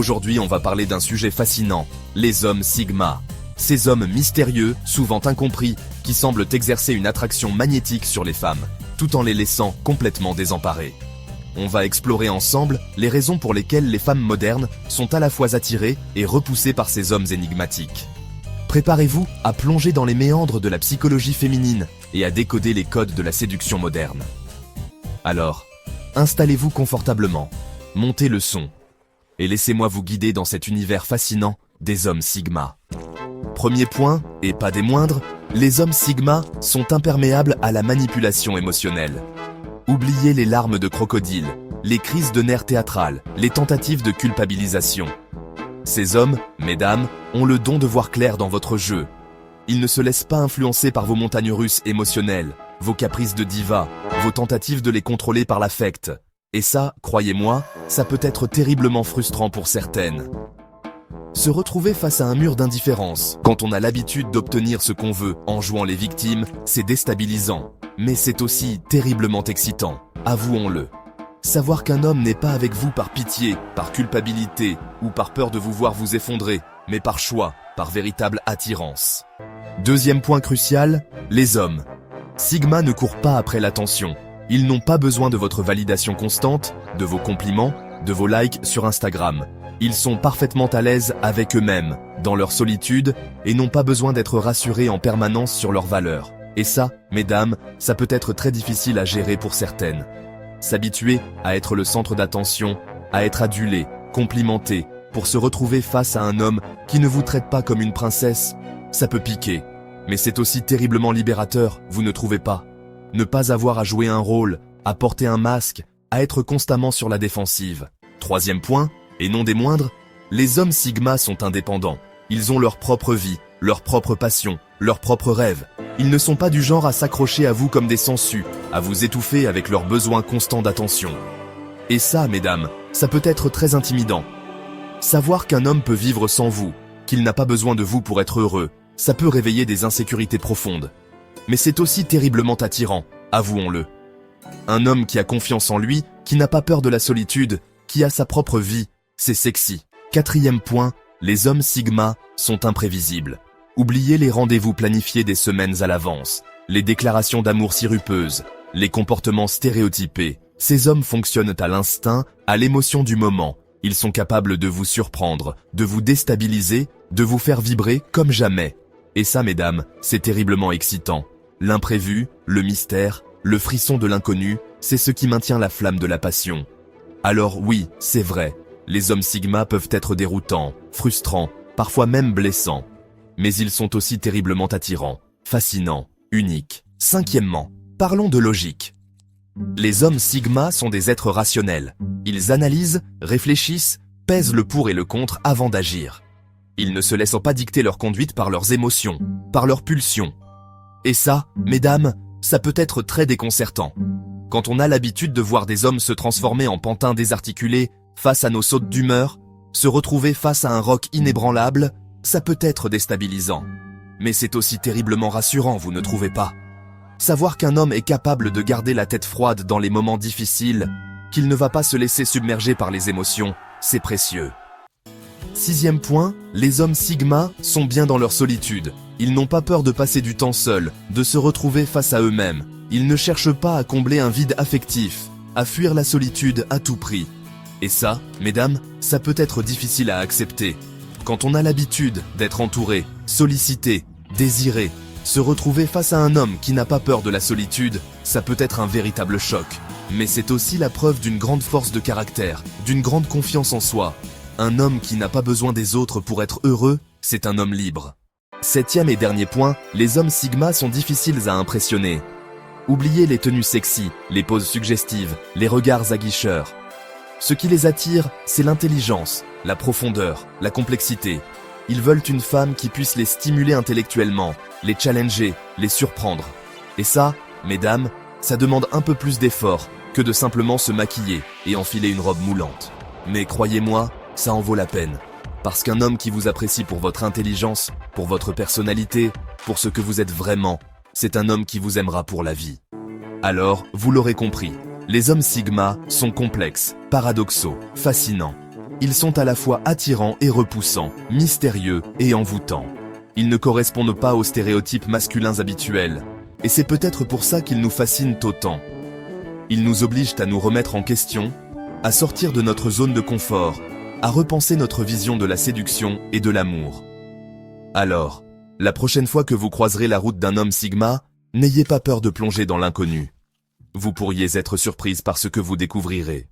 Aujourd'hui, on va parler d'un sujet fascinant, les hommes Sigma. Ces hommes mystérieux, souvent incompris, qui semblent exercer une attraction magnétique sur les femmes, tout en les laissant complètement désemparées. On va explorer ensemble les raisons pour lesquelles les femmes modernes sont à la fois attirées et repoussées par ces hommes énigmatiques. Préparez-vous à plonger dans les méandres de la psychologie féminine et à décoder les codes de la séduction moderne. Alors, installez-vous confortablement, montez le son, et laissez-moi vous guider dans cet univers fascinant des hommes Sigma. Premier point, et pas des moindres, les hommes Sigma sont imperméables à la manipulation émotionnelle. Oubliez les larmes de crocodile, les crises de nerfs théâtrales, les tentatives de culpabilisation. Ces hommes, mesdames, ont le don de voir clair dans votre jeu. Ils ne se laissent pas influencer par vos montagnes russes émotionnelles, vos caprices de diva, vos tentatives de les contrôler par l'affect. Et ça, croyez-moi, ça peut être terriblement frustrant pour certaines. Se retrouver face à un mur d'indifférence, quand on a l'habitude d'obtenir ce qu'on veut en jouant les victimes, c'est déstabilisant. Mais c'est aussi terriblement excitant, avouons-le. Savoir qu'un homme n'est pas avec vous par pitié, par culpabilité ou par peur de vous voir vous effondrer, mais par choix, par véritable attirance. Deuxième point crucial, les hommes. Sigma ne courent pas après l'attention. Ils n'ont pas besoin de votre validation constante, de vos compliments, de vos likes sur Instagram. Ils sont parfaitement à l'aise avec eux-mêmes, dans leur solitude, et n'ont pas besoin d'être rassurés en permanence sur leurs valeurs. Et ça, mesdames, ça peut être très difficile à gérer pour certaines. S'habituer à être le centre d'attention, à être adulé, complimenté, pour se retrouver face à un homme qui ne vous traite pas comme une princesse, ça peut piquer. Mais c'est aussi terriblement libérateur, vous ne trouvez pas ? Ne pas avoir à jouer un rôle, à porter un masque, à être constamment sur la défensive. Troisième point, et non des moindres, les hommes Sigma sont indépendants. Ils ont leur propre vie, leur propre passion, leurs propres rêves. Ils ne sont pas du genre à s'accrocher à vous comme des sangsues, à vous étouffer avec leurs besoins constants d'attention. Et ça, mesdames, ça peut être très intimidant. Savoir qu'un homme peut vivre sans vous, qu'il n'a pas besoin de vous pour être heureux, ça peut réveiller des insécurités profondes. Mais c'est aussi terriblement attirant, avouons-le. Un homme qui a confiance en lui, qui n'a pas peur de la solitude, qui a sa propre vie, c'est sexy. Quatrième point, les hommes Sigma sont imprévisibles. Oubliez les rendez-vous planifiés des semaines à l'avance, les déclarations d'amour sirupeuses, les comportements stéréotypés. Ces hommes fonctionnent à l'instinct, à l'émotion du moment. Ils sont capables de vous surprendre, de vous déstabiliser, de vous faire vibrer comme jamais. Et ça, mesdames, c'est terriblement excitant. L'imprévu, le mystère, le frisson de l'inconnu, c'est ce qui maintient la flamme de la passion. Alors oui, c'est vrai, les hommes Sigma peuvent être déroutants, frustrants, parfois même blessants. Mais ils sont aussi terriblement attirants, fascinants, uniques. Cinquièmement, parlons de logique. Les hommes Sigma sont des êtres rationnels. Ils analysent, réfléchissent, pèsent le pour et le contre avant d'agir. Ils ne se laissent pas dicter leur conduite par leurs émotions, par leurs pulsions. Et ça, mesdames, ça peut être très déconcertant. Quand on a l'habitude de voir des hommes se transformer en pantins désarticulés face à nos sautes d'humeur, se retrouver face à un roc inébranlable, ça peut être déstabilisant. Mais c'est aussi terriblement rassurant, vous ne trouvez pas ? Savoir qu'un homme est capable de garder la tête froide dans les moments difficiles, qu'il ne va pas se laisser submerger par les émotions, c'est précieux. Sixième point, les hommes Sigma sont bien dans leur solitude. Ils n'ont pas peur de passer du temps seuls, de se retrouver face à eux-mêmes. Ils ne cherchent pas à combler un vide affectif, à fuir la solitude à tout prix. Et ça, mesdames, ça peut être difficile à accepter. Quand on a l'habitude d'être entouré, sollicité, désiré, se retrouver face à un homme qui n'a pas peur de la solitude, ça peut être un véritable choc. Mais c'est aussi la preuve d'une grande force de caractère, d'une grande confiance en soi. Un homme qui n'a pas besoin des autres pour être heureux, c'est un homme libre. Septième et dernier point, les hommes Sigma sont difficiles à impressionner. Oubliez les tenues sexy, les poses suggestives, les regards aguicheurs. Ce qui les attire, c'est l'intelligence, la profondeur, la complexité. Ils veulent une femme qui puisse les stimuler intellectuellement, les challenger, les surprendre. Et ça, mesdames, ça demande un peu plus d'effort que de simplement se maquiller et enfiler une robe moulante. Mais croyez-moi, ça en vaut la peine. Parce qu'un homme qui vous apprécie pour votre intelligence, pour votre personnalité, pour ce que vous êtes vraiment, c'est un homme qui vous aimera pour la vie. Alors, vous l'aurez compris, les hommes Sigma sont complexes, paradoxaux, fascinants. Ils sont à la fois attirants et repoussants, mystérieux et envoûtants. Ils ne correspondent pas aux stéréotypes masculins habituels, et c'est peut-être pour ça qu'ils nous fascinent autant. Ils nous obligent à nous remettre en question, à sortir de notre zone de confort, à repenser notre vision de la séduction et de l'amour. Alors, la prochaine fois que vous croiserez la route d'un homme Sigma, n'ayez pas peur de plonger dans l'inconnu. Vous pourriez être surprise par ce que vous découvrirez.